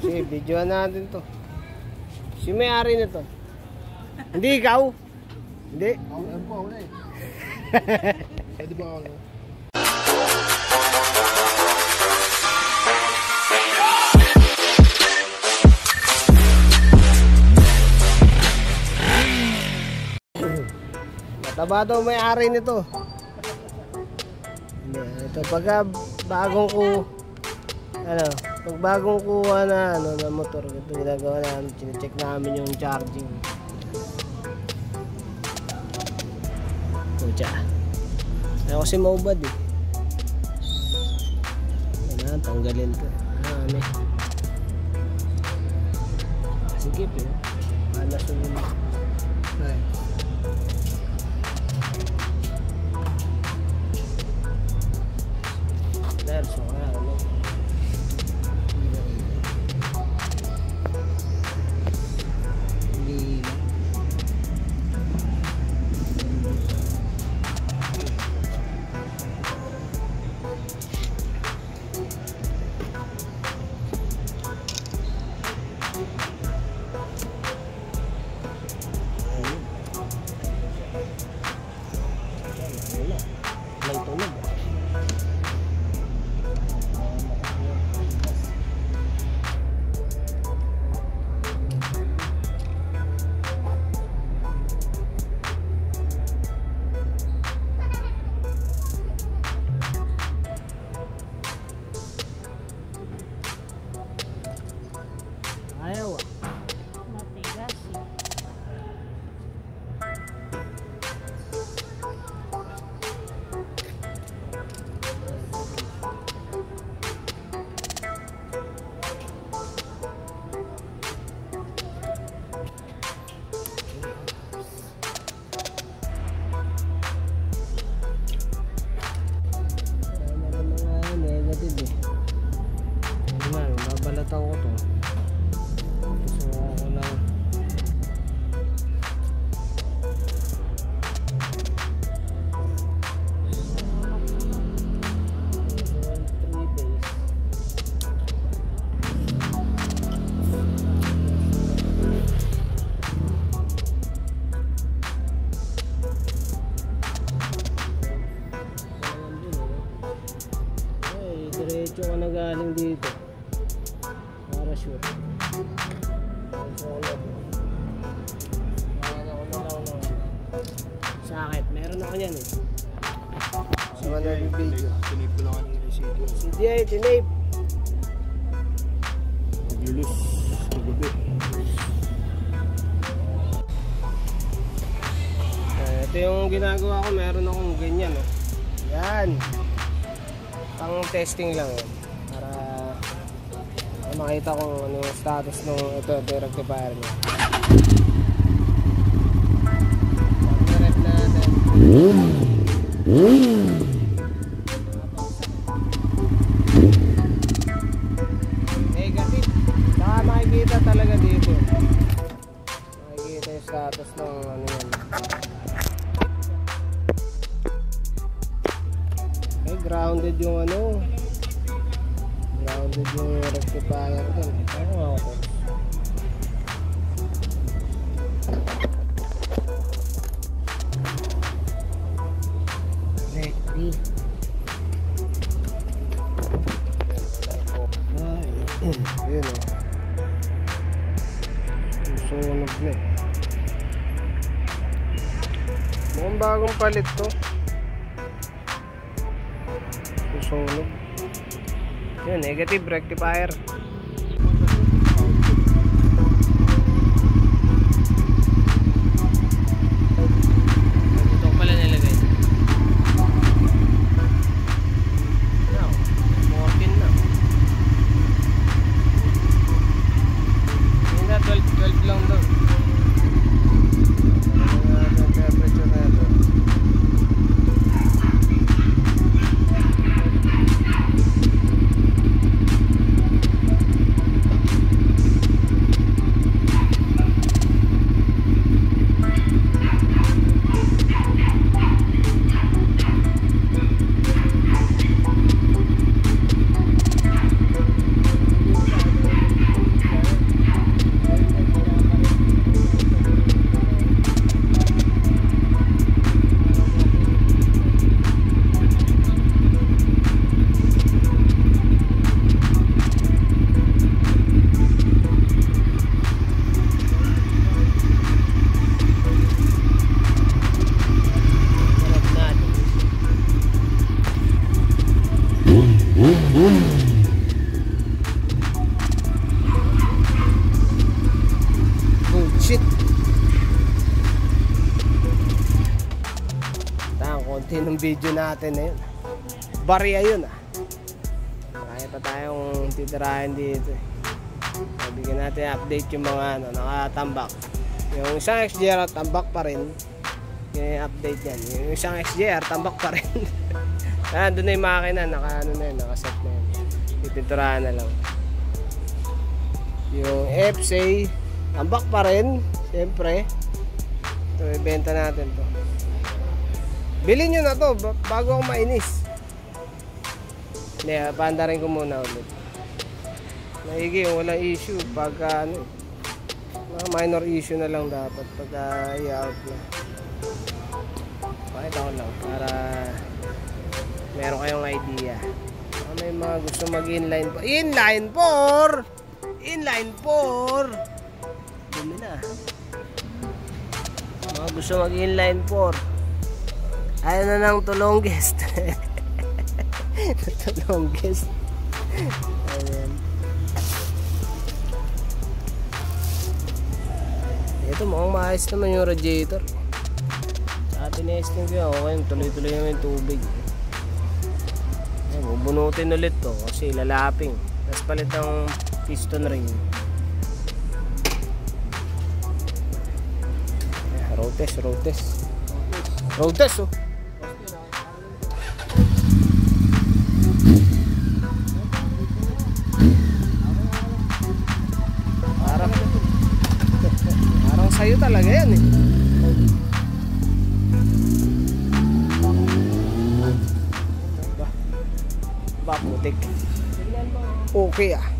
Sige, videoan natin to. Si may-ari nito. Hindi ikaw? Hindi? Ako po ako na eh. Pwede ba ako na? Mataba daw may-ari nito. Ito pagka bagong pag bagong kuha na na motor, ito ginagawa namin, chine-check namin yung charging. Pucha. Ayaw kasi maubad eh. Ayan, tanggalin to. Ano? Sige po. Alas naman. Ay. So ayaw ah. Matigas eh. Negative eh. Babalatan ko to. Diretso ka na galing dito para sure. Sakit, meron ako yan eh. So ano yung video? Tinip ko lang kanina yung CD. CD ay tinip. Nag-lulus kagabi. Ito yung ginagawa ko, meron akong ganyan oh. Yan. Pang testing lang yun. Para makita kung ano yung status ng ito rectifier niya. Pag-rep natin. Negative. Saka makikita talaga dito. Makikita yung status ng ano yan. Grounded yung ano, grounded yung rectifier din. Ano ako? Ready. Ayun o. Susunog na eh. Mukhang bagong palit to. Susunog. Yun, negative rectifier. Ito pala nilagay. Now, 14 na. Hindi na, 12 lang daw. Temperature na ito. quality ng video natin na yun. Barya yun ah. Kaya pa tayong titirahin dito eh. Bigyan natin update yung mga ano, nakatambak. Yung isang XJR tambak pa rin. Yung update yan. Yung isang XJR tambak pa rin. Doon na yung makina, nakaset na yun. Pipinturahan na lang. Yung FSA tambak pa rin. Siyempre. Ito, ibenta natin to. Bilhin nyo na to bago ako mainis. Hindi, panda rin ko muna ulit. Maigi, walang issue. Pagka ano, minor issue na lang dapat pagka i-out na. Pakita ko lang para meron kayong idea. May mga gusto mag-inline 4 dumi na. Mga gusto mag-inline 4 ayaw na ng longest. Longest. Ayan. Ito mukhang maayos naman yung radiator. Sa atin na-esting ko yan, okay, tuloy-tuloy naman yung tubig. Ayan, bubunutin ulit to kasi lalaping. Tapos palit ng piston ring. Road test oh. Parang sayo talaga yan eh. Ba putik. Okay ah.